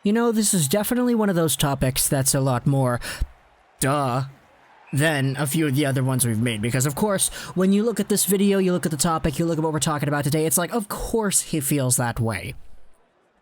You know, this is definitely one of those topics that's a lot more duh than a few of the other ones we've made, because of course, when you look at this video, you look at the topic, you look at what we're talking about today, it's like, of course he feels that way.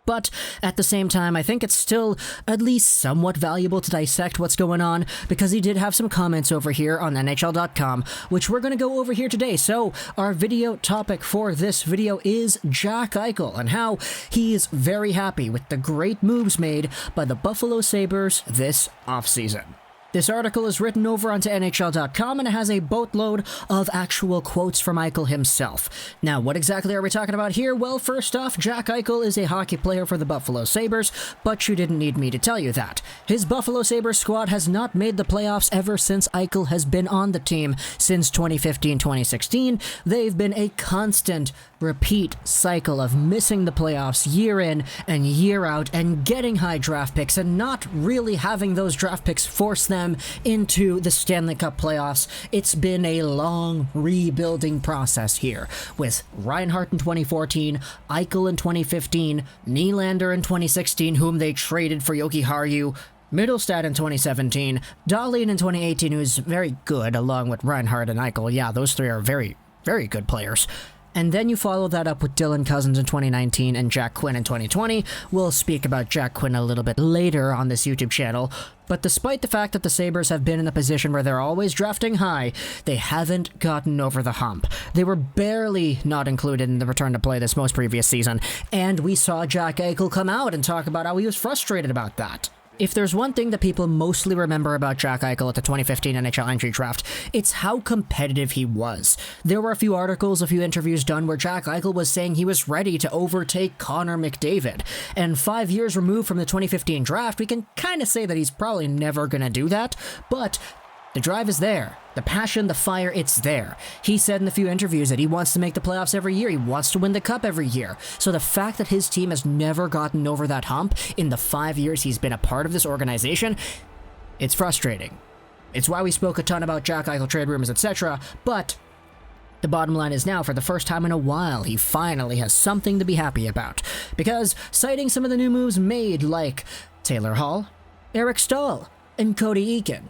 But at the same time, I think it's still at least somewhat valuable to dissect what's going on, because he did have some comments over here on NHL.com, which we're going to go over here today. So our video topic for this video is Jack Eichel and how he is very happy with the great moves made by the Buffalo Sabres this offseason. This article is written over onto NHL.com and it has a boatload of actual quotes from Eichel himself. Now, what exactly are we talking about here? Well, first off, Jack Eichel is a hockey player for the Buffalo Sabres, but you didn't need me to tell you that. His Buffalo Sabres squad has not made the playoffs ever since Eichel has been on the team since 2015-2016. They've been a constant repeat cycle of missing the playoffs year in and year out and getting high draft picks and not really having those draft picks force them into the Stanley Cup playoffs. It's been a long rebuilding process here, with Reinhart in 2014, Eichel in 2015, Nylander in 2016, whom they traded for Yoki Haru, Middlestad in 2017, Dahlin in 2018, who's very good, along with Reinhart and Eichel. Yeah, those three are very, very good players. And then you follow that up with Dylan Cousins in 2019 and Jack Quinn in 2020. We'll speak about Jack Quinn a little bit later on this YouTube channel. But despite the fact that the Sabres have been in a position where they're always drafting high, they haven't gotten over the hump. They were barely not included in the return to play this most previous season. And we saw Jack Eichel come out and talk about how he was frustrated about that. If there's one thing that people mostly remember about Jack Eichel at the 2015 NHL Entry Draft, it's how competitive he was. There were a few articles, a few interviews done where Jack Eichel was saying he was ready to overtake Connor McDavid. And 5 years removed from the 2015 draft, we can kind of say that he's probably never going to do that, but the drive is there. The passion, the fire, it's there. He said in a few interviews that he wants to make the playoffs every year. He wants to win the cup every year. So the fact that his team has never gotten over that hump in the 5 years he's been a part of this organization, it's frustrating. It's why we spoke a ton about Jack Eichel trade rumors, etc. But the bottom line is now, for the first time in a while, he finally has something to be happy about. Because citing some of the new moves made, like Taylor Hall, Eric Staal, and Cody Eakin,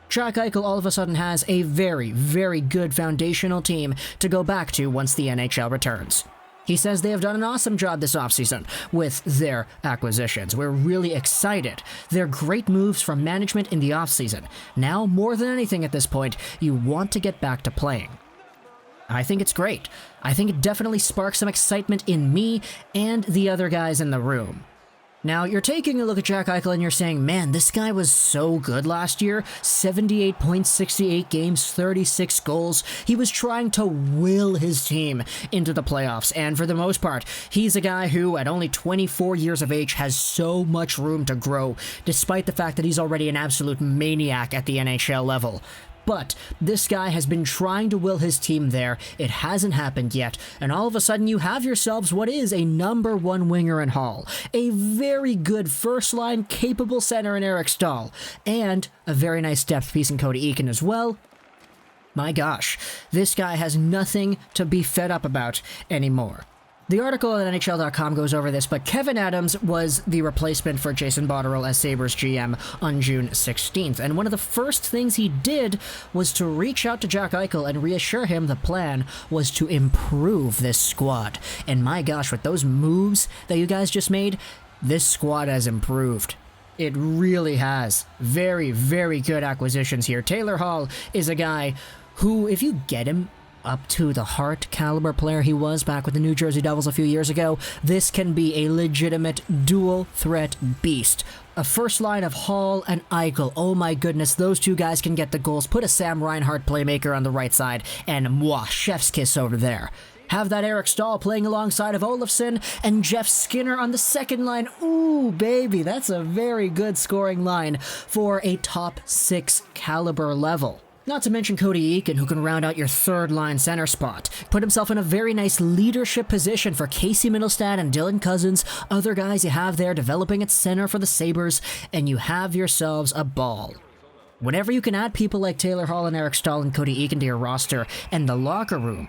Jack Eichel all of a sudden has a very, very good foundational team to go back to once the NHL returns. He says they have done an awesome job this offseason with their acquisitions. We're really excited. They're great moves from management in the offseason. Now, more than anything at this point, you want to get back to playing. I think it's great. I think it definitely sparks some excitement in me and the other guys in the room. Now, you're taking a look at Jack Eichel and you're saying, man, this guy was so good last year. 78 points, 68 games, 36 goals. He was trying to will his team into the playoffs. And for the most part, he's a guy who, at only 24 years of age, has so much room to grow, despite the fact that he's already an absolute maniac at the NHL level. But this guy has been trying to will his team there. It hasn't happened yet. And all of a sudden you have yourselves what is a number one winger in Hall, a very good first-line capable center in Eric Staal, and a very nice depth piece in Cody Eakin as well. My gosh, this guy has nothing to be fed up about anymore. The article at NHL.com goes over this, but Kevin Adams was the replacement for Jason Botterill as Sabres GM on June 16th, and one of the first things he did was to reach out to Jack Eichel and reassure him the plan was to improve this squad. And my gosh, with those moves that you guys just made, this squad has improved. It really has. Very, very good acquisitions here. Taylor Hall is a guy who, if you get him up to the Hart caliber player he was back with the New Jersey Devils a few years ago, this can be a legitimate dual threat beast. A first line of Hall and Eichel. Oh my goodness, those two guys can get the goals. Put a Sam Reinhart playmaker on the right side, and mwah, chef's kiss over there. Have that Eric Staal playing alongside of Olofsson and Jeff Skinner on the second line. Ooh, baby, that's a very good scoring line for a top 6 caliber level. Not to mention Cody Eakin, who can round out your third-line center spot. Put himself in a very nice leadership position for Casey Middlestad and Dylan Cousins, other guys you have there developing at center for the Sabres, and you have yourselves a ball. Whenever you can add people like Taylor Hall and Eric Staal and Cody Eakin to your roster and the locker room,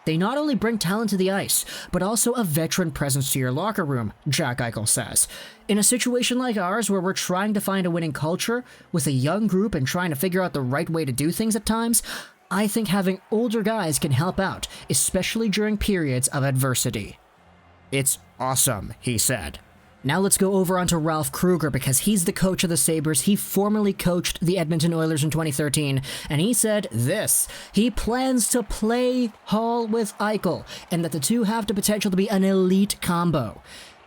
They not only bring talent to the ice, but also a veteran presence to your locker room, Jack Eichel says. In a situation like ours where we're trying to find a winning culture with a young group and trying to figure out the right way to do things at times, I think having older guys can help out, especially during periods of adversity. It's awesome, he said. Now let's go over onto Ralph Krueger because he's the coach of the Sabres. He formerly coached the Edmonton Oilers in 2013, and he said this. He plans to play Hall with Eichel, and that the two have the potential to be an elite combo.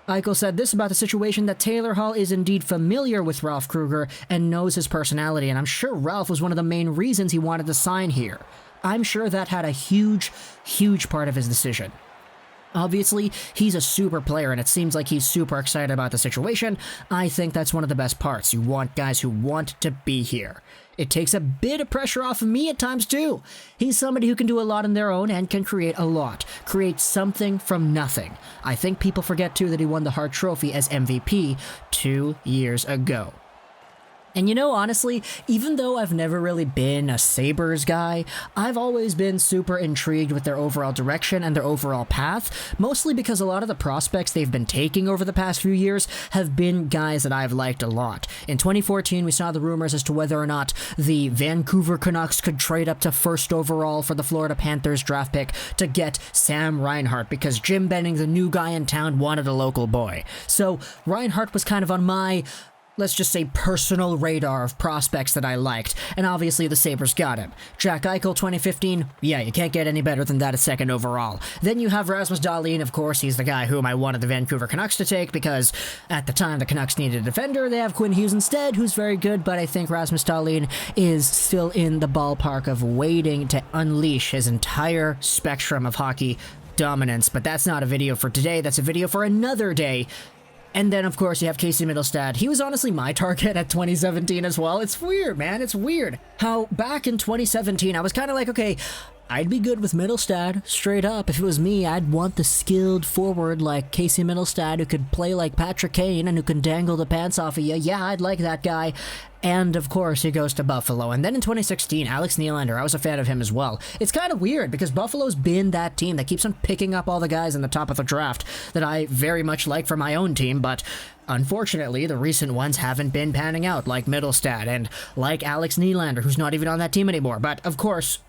Eichel said this about the situation, that Taylor Hall is indeed familiar with Ralph Krueger and knows his personality, and I'm sure Ralph was one of the main reasons he wanted to sign here. I'm sure that had a huge part of his decision. Obviously, he's a super player, and it seems like he's super excited about the situation. I think that's one of the best parts. You want guys who want to be here. It takes a bit of pressure off of me at times, too. He's somebody who can do a lot on their own and can create a lot. Create something from nothing. I think people forget, too, that he won the Hart Trophy as MVP 2 years ago. And you know, honestly, even though I've never really been a Sabres guy, I've always been super intrigued with their overall direction and their overall path, mostly because a lot of the prospects they've been taking over the past few years have been guys that I've liked a lot. In 2014, we saw the rumors as to whether or not the Vancouver Canucks could trade up to first overall for the Florida Panthers draft pick to get Sam Reinhart, because Jim Benning, the new guy in town, wanted a local boy. So Reinhart was kind of on my, let's just say, personal radar of prospects that I liked, and obviously the Sabres got him. Jack Eichel, 2015, yeah, you can't get any better than that at second overall. Then you have Rasmus Dahlin, of course, he's the guy whom I wanted the Vancouver Canucks to take, because at the time the Canucks needed a defender. They have Quinn Hughes instead, who's very good, but I think Rasmus Dahlin is still in the ballpark of waiting to unleash his entire spectrum of hockey dominance. But that's not a video for today, that's a video for another day. And then, of course, you have Casey Mittelstadt. He was honestly my target at 2017 as well. It's weird, man. It's weird how back in 2017, I was kind of like, okay, I'd be good with Mittelstadt, straight up. If it was me, I'd want the skilled forward like Casey Mittelstadt who could play like Patrick Kane and who can dangle the pants off of you. Yeah, I'd like that guy. And, of course, he goes to Buffalo. And then in 2016, Alex Nylander, I was a fan of him as well. It's kind of weird because Buffalo's been that team that keeps on picking up all the guys in the top of the draft that I very much like for my own team, but unfortunately, the recent ones haven't been panning out, like Mittelstadt and like Alex Nylander, who's not even on that team anymore. But, of course,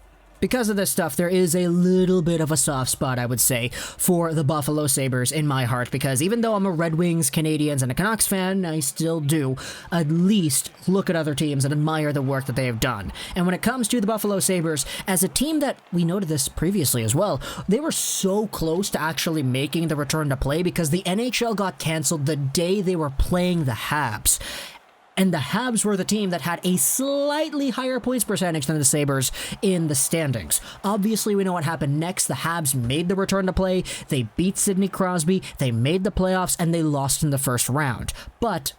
because of this stuff, there is a little bit of a soft spot, I would say, for the Buffalo Sabres in my heart, because even though I'm a Red Wings, Canadiens, and a Canucks fan, I still do at least look at other teams and admire the work that they have done. And when it comes to the Buffalo Sabres, as a team that, we noted this previously as well, they were so close to actually making the return to play because the NHL got canceled the day they were playing the Habs. And the Habs were the team that had a slightly higher points percentage than the Sabres in the standings. Obviously, we know what happened next. The Habs made the return to play. They beat Sidney Crosby. They made the playoffs, and they lost in the first round. But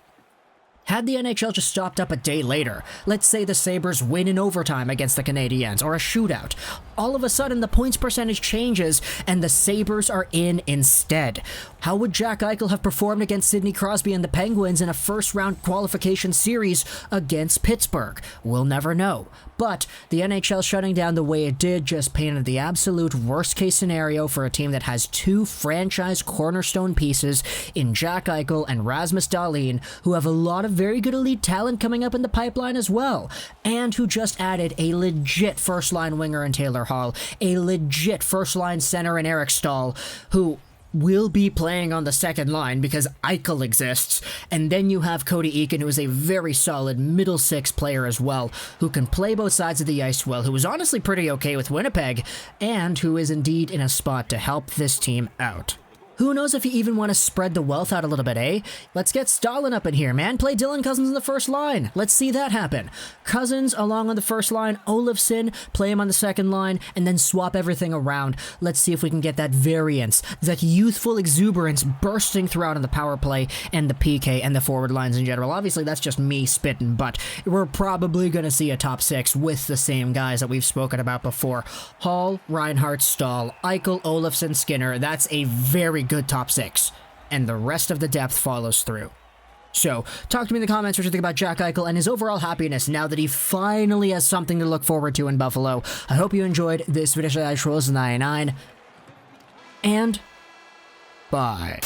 had the NHL just stopped up a day later, let's say the Sabres win in overtime against the Canadiens, or a shootout, all of a sudden the points percentage changes and the Sabres are in instead. How would Jack Eichel have performed against Sidney Crosby and the Penguins in a first-round qualification series against Pittsburgh? We'll never know. But the NHL shutting down the way it did just painted the absolute worst-case scenario for a team that has two franchise cornerstone pieces in Jack Eichel and Rasmus Dahlin, who have a lot of very good elite talent coming up in the pipeline as well, and who just added a legit first-line winger in Taylor Hall, a legit first-line center in Eric Staal, who will be playing on the second line because Eichel exists, and then you have Cody Eakin, who is a very solid middle six player as well, who can play both sides of the ice well, who is honestly pretty okay with Winnipeg, and who is indeed in a spot to help this team out. Who knows if you even want to spread the wealth out a little bit, eh? Let's get Stalin up in here, man. Play Dylan Cousins in the first line. Let's see that happen. Cousins along on the first line, Olofsson, play him on the second line, and then swap everything around. Let's see if we can get that variance, that youthful exuberance bursting throughout on the power play and the PK and the forward lines in general. Obviously, that's just me spitting, but we're probably going to see a top six with the same guys that we've spoken about before. Hall, Reinhart, Staal, Eichel, Olofsson, Skinner. That's a very good top six, and the rest of the depth follows through. So, talk to me in the comments what you think about Jack Eichel and his overall happiness now that he finally has something to look forward to in Buffalo. I hope you enjoyed this video. I Trolls 99. and bye.